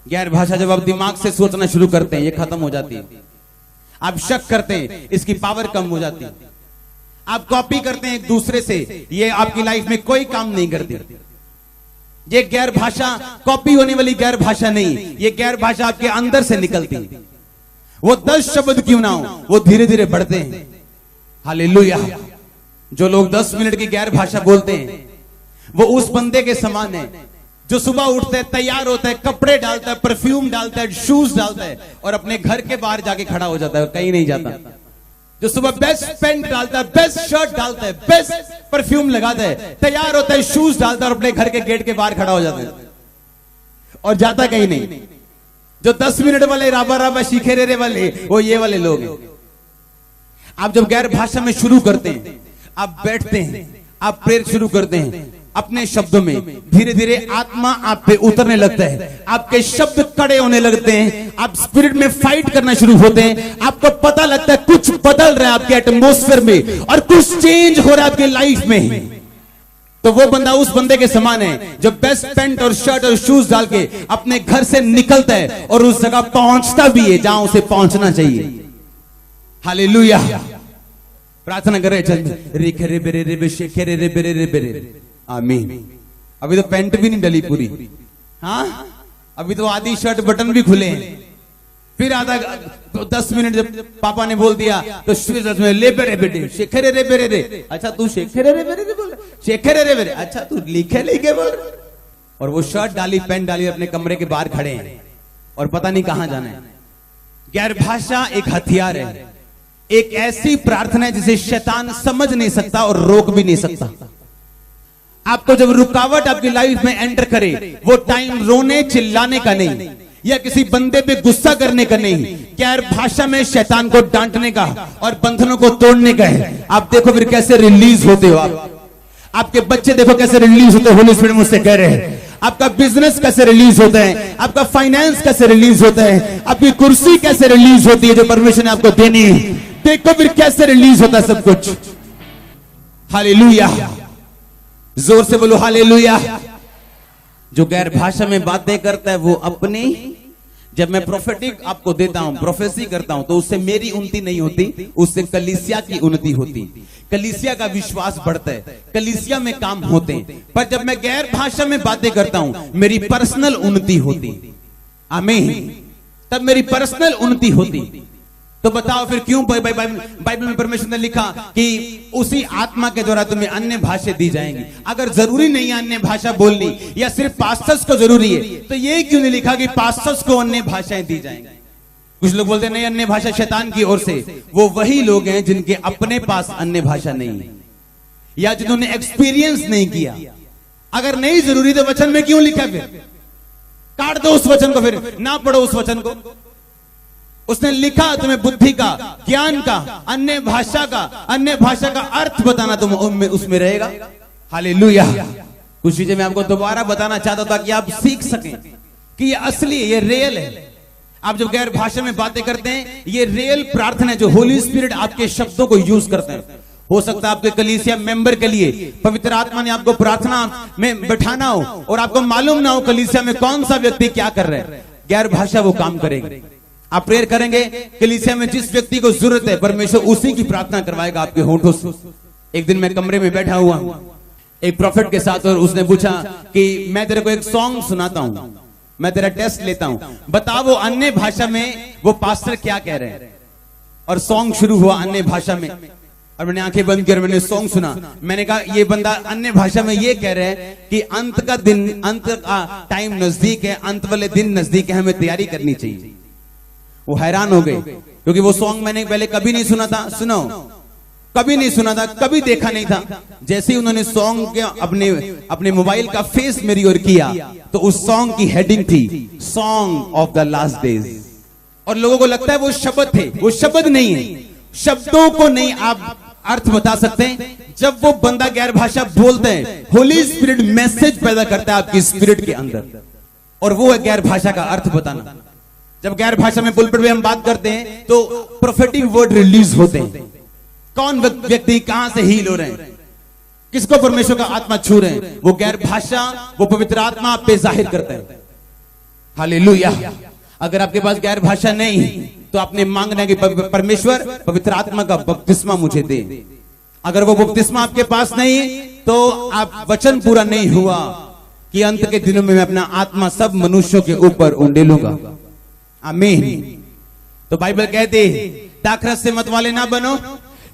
Speaker 1: गैर भाषा जब आप दिमाग से सोचना शुरू करते हैं ये खत्म हो जाती है। आप शक करते हैं इसकी पावर कम हो जाती है। आप कॉपी करते हैं एक दूसरे से, ये आपकी लाइफ में कोई काम नहीं करती। ये गैर भाषा कॉपी होने वाली गैर भाषा नहीं, ये गैर भाषा आपके अंदर से निकलती है। वो 10 शब्द क्यों ना हो, वो धीरे धीरे बढ़ते हैं। हालेलुया। जो लोग 10 मिनट की गैर भाषा बोलते हैं वो उस बंदे के समान है जो सुबह उठता है, तैयार होता है, कपड़े डालता है, परफ्यूम डालता है, शूज डालता है और अपने घर के बाहर जाके खड़ा हो जाता है, कहीं नहीं जाता। जो सुबह बेस्ट पैंट डालता है, बेस्ट शर्ट डालता है, बेस्ट परफ्यूम लगाता है, तैयार होता है, शूज डालता है और अपने घर के गेट के बाहर खड़ा हो जाता है और जाता कहीं नहीं। जो 10 मिनट वाले राबा राबा सीखे रे वाले, वो ये वाले लोग हैं। आप जब गैर भाषा में शुरू करते हैं, आप बैठते हैं, आप प्रेयर शुरू करते हैं, अपने शब्दों में धीरे धीरे आत्मा आप पे उतरने लगता है, आपके शब्द कड़े होने लगते हैं, आप स्पिरिट में फाइट करना शुरू होते हैं, आपको पता लगता है कुछ बदल रहा है आपके एटमॉस्फेयर में और कुछ चेंज हो रहा है आपके लाइफ में। तो वो बंदा उस बंदे के समान है जो बेस्ट पैंट और शर्ट और शूज डाल के अपने घर से निकलता है और उस जगह पहुंचता भी है जहां उसे पहुंचना चाहिए। हालेलुया। प्रार्थना कर रहे चल रे रे बेरे रे शेखे रे रे बेरे रे बेरे। आमीन। अभी तो पैंट भी नहीं डली पूरी, हाँ अभी तो आधी शर्ट बटन भी खुले हैं। फिर आधा तो 10 मिनट जब पापा ने बोल दिया तो में ले बेरे बेटे शेखे रे बेरे रे। अच्छा तू शेखे रे बेरे रे बोल, शेखे रे बेरे, अच्छा तू लिखे बोल। और वो शर्ट डाली, पैंट डाली, अपने कमरे के बाहर खड़े हैं और पता नहीं कहां जाना है। गैर भाषा एक हथियार है, एक ऐसी प्रार्थना है जिसे शैतान समझ नहीं सकता और रोक भी नहीं सकता। आपको जब रुकावट आपकी लाइफ में एंटर करे, वो टाइम रोने चिल्लाने का नहीं या किसी बंदे पे गुस्सा करने का नहीं, गैर भाषा में शैतान को डांटने का और बंधनों को तोड़ने का है। आप देखो फिर कैसे रिलीज होते हो। आपके बच्चे देखो कैसे रिलीज होते हैं। होली स्पिरिट मुझसे कह रहे हैं आपका बिजनेस कैसे रिलीज होता है, आपका फाइनेंस कैसे रिलीज होता है, आपकी कुर्सी कैसे रिलीज होती है जो परमेश्वर ने आपको देनी है। देखो फिर कैसे रिलीज होता है सब कुछ। हालेलुया। जोर से बोलो हालेलुया। जो गैर भाषा में बातें करता है वो अपनी, जब मैं प्रोफेटिक आपको देता हूं, प्रोफेसी करता हूं, तो उससे मेरी उन्नति नहीं होती, उससे कलीसिया की उन्नति होती, कलीसिया का विश्वास बढ़ता है, कलीसिया में काम होते हैं। पर जब मैं गैर भाषा में बातें करता हूं मेरी पर्सनल उन्नति होती। आमीन। तब मेरी पर्सनल उन्नति होती। तो बताओ फिर क्यों बाइबल में परमेश्वर ने लिखा कि उसी आत्मा के द्वारा तुम्हें अन्य भाषा दी जाएंगी। अगर जरूरी नहीं है अन्य भाषा बोलनी या सिर्फ पास्टर्स को जरूरी है, तो ये क्यों नहीं लिखा कि पास्टर्स को अन्य भाषाएं दी जाएंगी? कुछ लोग बोलते हैं नहीं, अन्य भाषा शैतान की ओर से। वो वही लोग हैं जिनके अपने पास अन्य भाषा नहीं है, या जिन्होंने एक्सपीरियंस नहीं किया। अगर नहीं जरूरी तो वचन में क्यों लिखा? फिर काट दो उस वचन को, फिर ना पढ़ो उस वचन को। उसने लिखा तुम्हें बुद्धि का, ज्ञान का, अन्य भाषा का अर्थ बताना तुम उसमें रहेगा। हालेलुया। कुछ चीजें मैं आपको दोबारा बताना चाहता था कि आप सीख सकें कि ये असली है, ये रियल है। आप जब गैर भाषा में बातें करते हैं, ये रियल प्रार्थना है जो होली स्पिरिट आपके शब्दों को यूज करते हैं। हो सकता है आपके कलीसिया मेंबर के लिए पवित्र आत्मा ने आपको प्रार्थना में बैठाना हो और आपको मालूम ना हो कलीसिया में कौन सा व्यक्ति क्या कर रहा है। गैर भाषा वो काम करेगी। आप प्रेयर करेंगे, कलीसिया में जिस व्यक्ति को जरूरत है परमेश्वर उसी की प्रार्थना करवाएगा आपके होठों से। एक दिन मैं कमरे में बैठा हुआ एक प्रॉफिट के साथ, और उसने पूछा कि मैं तेरे को एक सॉन्ग सुनाता हूं, मैं तेरा टेस्ट लेता हूं, बता वो अन्य भाषा में वो पास्टर क्या कह रहे हैं। और सॉन्ग शुरू हुआ अन्य भाषा में, और मैंने आंखें बंद की और मैंने सॉन्ग सुना। मैंने कहा ये बंदा अन्य भाषा में ये कह रहे हैं कि अंत का दिन, अंत का टाइम नजदीक है, अंत वाले दिन नजदीक है, हमें तैयारी करनी चाहिए। वो हैरान हो गए क्योंकि वो सॉन्ग मैंने पहले कभी नहीं सुना था। सुनो, कभी नहीं सुना था, कभी देखा नहीं था। जैसे ही उन्होंने सॉन्ग के अपने मोबाइल का फेस मेरी ओर किया तो उस सॉन्ग की हेडिंग थी song of the last days. और लोगों को लगता है वो शब्द थे, वो शब्द नहीं है। शब्दों को नहीं आप अर्थ बता सकते हैं। जब वो बंदा गैर भाषा बोलते हैं, होली स्पिरिट मैसेज पैदा करता है आपकी स्पिरिट के अंदर, और वो है गैर भाषा का अर्थ बताना। जब गैर भाषा में पुलपिट में हम बात करते हैं तो प्रोफेटिक वर्ड रिलीज होते हैं। कौन व्यक्ति कहां से हील हो रहे हैं, किसको परमेश्वर का आत्मा छू रहे हैं, वो गैर भाषा, वो पवित्र आत्मा आप पे जाहिर करते हैं। हालेलुया। अगर आपके पास गैर भाषा नहीं तो आपने मांगना है कि परमेश्वर पवित्र आत्मा का बपतिस्मा मुझे दे। अगर वो बपतिस्मा आपके पास नहीं तो आप वचन पूरा नहीं हुआ कि अंत के दिनों में मैं अपना आत्मा सब मनुष्यों के ऊपर उंडेलूंगा। आमीन। तो बाइबल कहते दाखरस से मत वाले ना बनो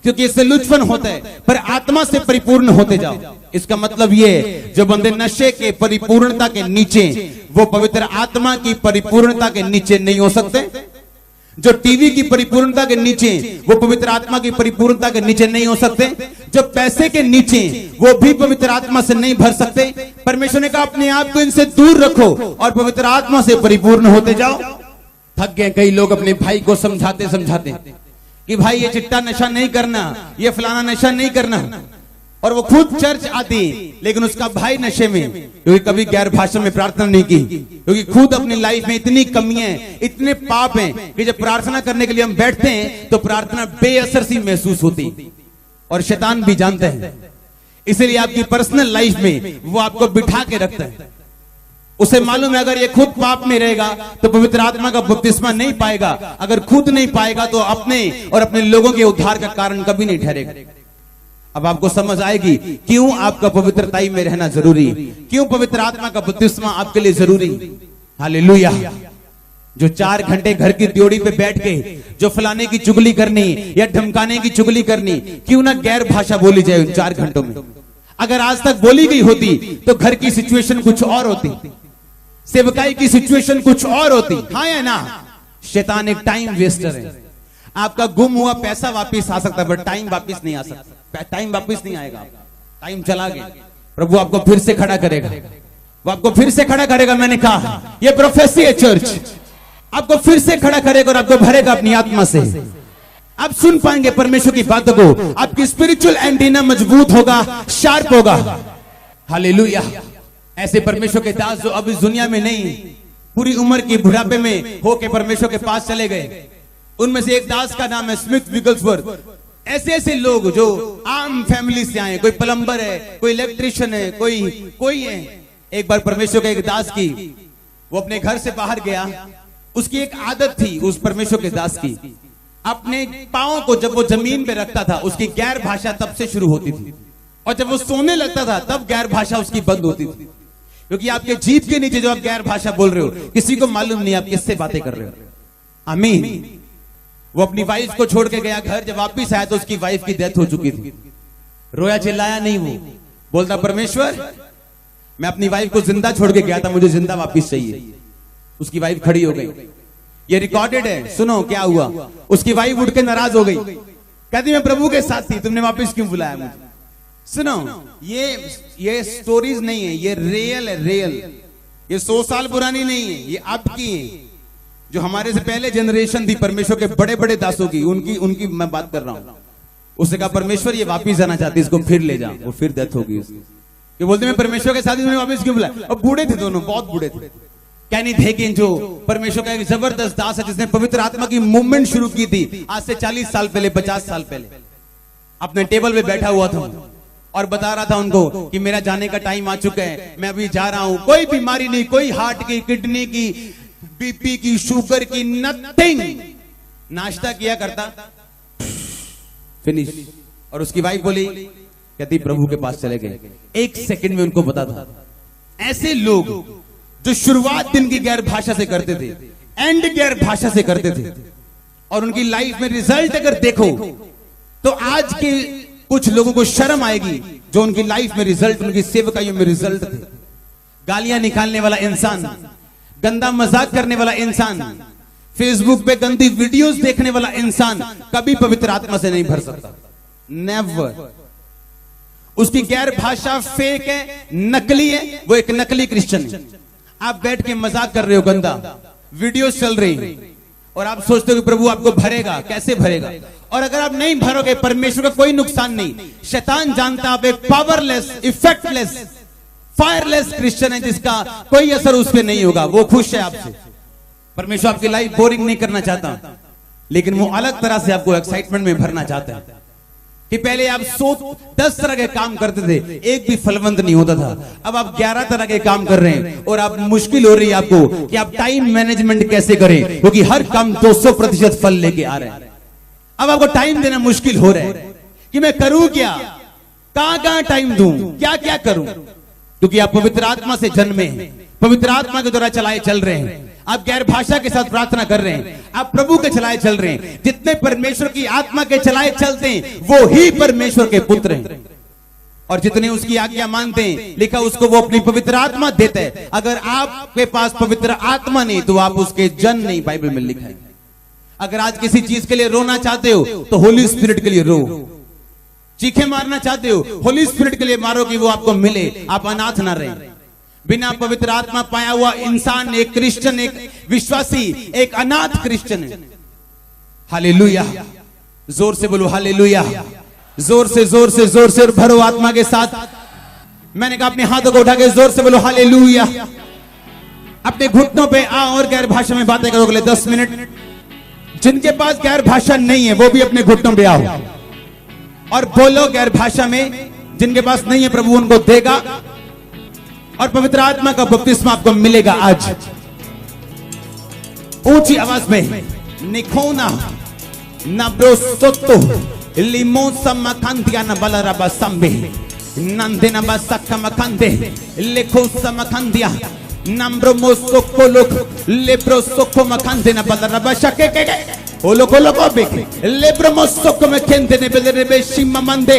Speaker 1: क्योंकि इससे लुचपन होता है, पर आत्मा से परिपूर्ण होते जाओ। इसका मतलब ये जो बंदे नशे के परिपूर्णता के नीचे, वो पवित्र आत्मा की परिपूर्णता के नीचे नहीं हो सकते। जो टीवी की परिपूर्णता के नीचे, वो पवित्र आत्मा की परिपूर्णता के नीचे नहीं हो सकते। जो पैसे के नीचे, वो भी पवित्र आत्मा से नहीं भर सकते। परमेश्वर ने कहा अपने आप को इनसे दूर रखो और पवित्र आत्मा से परिपूर्ण होते जाओ। थक गए कई लोग अपने भाई को समझाते समझाते कि भाई ये चिट्टा नशा नहीं करना, ये फलाना नशा नहीं करना, और वो खुद चर्च आती लेकिन उसका भाई नशे में, क्योंकि कभी गैर भाषा में प्रार्थना नहीं की, क्योंकि खुद अपनी लाइफ में इतनी कमियां हैं, इतने पाप हैं कि जब प्रार्थना करने के लिए हम बैठते हैं तो प्रार्थना बेअसर सी महसूस होती, और शैतान भी जानते हैं। इसलिए आपकी पर्सनल लाइफ में वो आपको बिठा के रखता है। उसे मालूम है अगर ये खुद पाप में रहेगा तो पवित्र आत्मा का बपतिस्मा नहीं पाएगा। अगर खुद नहीं पाएगा तो अपने और अपने लोगों के उद्धार का कारण कभी नहीं ठहरेगा। अब आपको समझ आएगी क्यों आपका पवित्रताई में रहना जरूरी, क्यों पवित्र आत्मा का बपतिस्मा आपके लिए जरूरी। हालेलुया। जो 4 घंटे घर की ड्योढ़ी पे बैठ के जो फलाने की चुगली करनी या धमकाने की चुगली करनी, क्यों ना गैर भाषा बोली जाए उन 4 घंटों में। अगर आज तक बोली गई होती तो घर की सिचुएशन कुछ और होती, सेवकाई की सिचुएशन कुछ और होती। हाँ या ना? शैतान एक टाइम वेस्टर है। आपका गुम हुआ पैसा वापस आ सकता है पर टाइम वापस नहीं आ सकता। टाइम वापस नहीं आएगा, टाइम चला गया। प्रभु आपको फिर से खड़ा करेगा, वो आपको फिर से खड़ा करेगा। मैंने कहा ये प्रोफेसी है, चर्च आपको फिर से खड़ा करेगा और आपको भरेगा अपनी आत्मा से। आप सुन पाएंगे परमेश्वर की बातों को, आपकी स्पिरिचुअल एंटीना मजबूत होगा, शार्प होगा। हालेलुया। ऐसे परमेश्वर के दास जो अब इस दुनिया में नहीं, पूरी उम्र की बुढ़ापे में होके परमेश्वर के पास चले गए, उनमें से एक दास का नाम है स्मिथ विगल्सवर्थ। ऐसे ऐसे लोग जो आम फैमिली से आए, कोई प्लम्बर है, कोई इलेक्ट्रिशियन है, कोई है। एक बार परमेश्वर के एक दास की, वो अपने घर से बाहर गया। उसकी एक आदत थी उस परमेश्वर के दास की, अपने पांव को जब वो जमीन पे रखता था उसकी गैर भाषा तब से शुरू होती थी, और जब वो सोने लगता था तब गैर भाषा उसकी बंद होती थी। क्योंकि आपके जीभ के नीचे जो आप गैर भाषा बोल रहे हो, किसी को मालूम नहीं आप किससे बातें कर रहे हो। आमीन। वो अपनी वाइफ को छोड़ के गया घर, जब वापिस आया तो उसकी वाइफ की डेथ हो चुकी थी। रोया चिल्लाया नहीं, वो बोलता परमेश्वर मैं अपनी वाइफ को जिंदा छोड़ के गया था, मुझे जिंदा वापिस चाहिए। उसकी वाइफ खड़ी हो गई, ये रिकॉर्डेड है, सुनो क्या हुआ। उसकी वाइफ उठ के नाराज हो गई, कहती मैं प्रभु के साथ थी, तुमने वापस क्यों बुलाया मुझे। सुनो, ये स्टोरीज नहीं है, ये रियल है, रियल। ये 100 साल पुरानी नहीं है, ये अब की है। जो हमारे से पहले जनरेशन थी परमेश्वर के बड़े बड़े दासों की, उनकी मैं बात कर रहा हूं। उसने कहा परमेश्वर ये वापिस आना चाहती, इसको फिर ले जा। वो फिर डेथ होगी उसकी। ये बोलते मैं परमेश्वर के साथ ही वापिस क्यों बुलाया। और बूढ़े थे दोनों, बहुत बूढ़े थे। कैनी धेगिन जो परमेश्वर का एक जबरदस्त दास है, जिसने पवित्र आत्मा की मूवमेंट शुरू की थी आज से 40 साल पहले, 50 साल पहले। अपने टेबल पे बैठा हुआ था और बता रहा था उनको कि मेरा जाने का टाइम आ चुका है, मैं अभी जा रहा हूं। कोई बीमारी नहीं, कोई हार्ट की, किडनी की, बीपी की, शुगर की, नथिंग। नाश्ता किया करता, फिनिश। और उसकी वाइफ बोली, कहती प्रभु के पास चले गए। 1 सेकंड में उनको पता था। ऐसे लोग जो शुरुआत दिन की गैर भाषा से करते थे, एंड गैर भाषा से करते थे, और उनकी लाइफ में रिजल्ट अगर देखो तो आज के कुछ लोगों को शर्म आएगी जो उनकी लाइफ में रिजल्ट, उनकी सेवकाइयों में रिजल्ट थे। गालियां निकालने वाला इंसान, गंदा मजाक करने वाला इंसान, फेसबुक पे गंदी वीडियोस देखने वाला इंसान कभी पवित्र आत्मा से नहीं भर सकता। नेवर। उसकी गैर भाषा फेक है, नकली है, वो एक नकली क्रिश्चियन है। आप बैठ के मजाक कर रहे हो, गंदा वीडियोस चल रही है, और आप सोचते हो कि प्रभु आपको भरेगा। कैसे भरेगा? और अगर आप नहीं भरोगे, परमेश्वर का कोई नुकसान नहीं। शैतान जानता आप एक पावरलेस, इफेक्टलेस, फायरलेस क्रिश्चियन है, जिसका कोई असर उस पर नहीं होगा। वो खुश है आपसे। परमेश्वर आपकी लाइफ बोरिंग नहीं करना चाहता, लेकिन वो अलग तरह से आपको एक्साइटमेंट में भरना चाहता है। कि पहले आप 10 तरह के काम करते थे, एक भी फलवंत नहीं होता था। अब आप 11 तरह के काम कर रहे हैं, और आप मुश्किल हो रही है आपको कि आप टाइम मैनेजमेंट कैसे करें, क्योंकि हर काम 200% फल लेके आ रहे हैं। अब आपको टाइम देना मुश्किल हो रहा है कि मैं करूं क्या, कहां टाइम दूं, क्या क्या करूं। क्योंकि आप पवित्र आत्मा से जन्मे हैं, पवित्र आत्मा के द्वारा चलाए चल रहे हैं। आप गैर भाषा के साथ प्रार्थना कर रहे हैं, आप प्रभु के चलाए चल रहे हैं। जितने परमेश्वर की आत्मा के चलाए चलते हैं वो ही परमेश्वर के पुत्र हैं, और जितने उसकी आज्ञा मानते हैं, लिखा उसको वो अपनी पवित्र आत्मा देता है। अगर आपके पास पवित्र आत्मा नहीं तो आप उसके जन नहीं, बाइबल में लिखा है। अगर आज किसी चीज के लिए रोना चाहते हो तो होली स्पिरिट के लिए रो। चीखे मारना चाहते हो, होली स्पिरिट के लिए मारो कि वो आपको मिले, आप अनाथ ना रहे। बिना पवित्र आत्मा पाया हुआ इंसान, एक क्रिश्चियन, एक विश्वासी, एक अनाथ क्रिश्चियन है। हालेलुया। जोर से बोलो हालेलुया। जोर से, जोर से, जोर से, और भरो आत्मा के साथ। मैंने कहा अपने हाथों को उठा के जोर से बोलो हालेलुया। अपने घुटनों पे आओ और गैर भाषा में बातें करो अगले 10 मिनट। जिनके पास गैर भाषा नहीं है वो भी अपने घुटनों पे आओ और बोलो गैर भाषा में। जिनके पास नहीं है प्रभु उनको देगा, और पवित्र आत्मा का बपतिस्मा आपको मिलेगा आज। ऊंची आवाज में निकोना नब्रो सोतो लिमो समखंदिया न बलरबा संबे नंदे न बसक मखंदे लेखो समखंदिया नम्रो मोसोको लोक लेब्रो सोको मखंदे न बलरबा शके के ओलो को बेके लेब्रो मोसोको मखंदे ने बेलरबे शिमा मंदे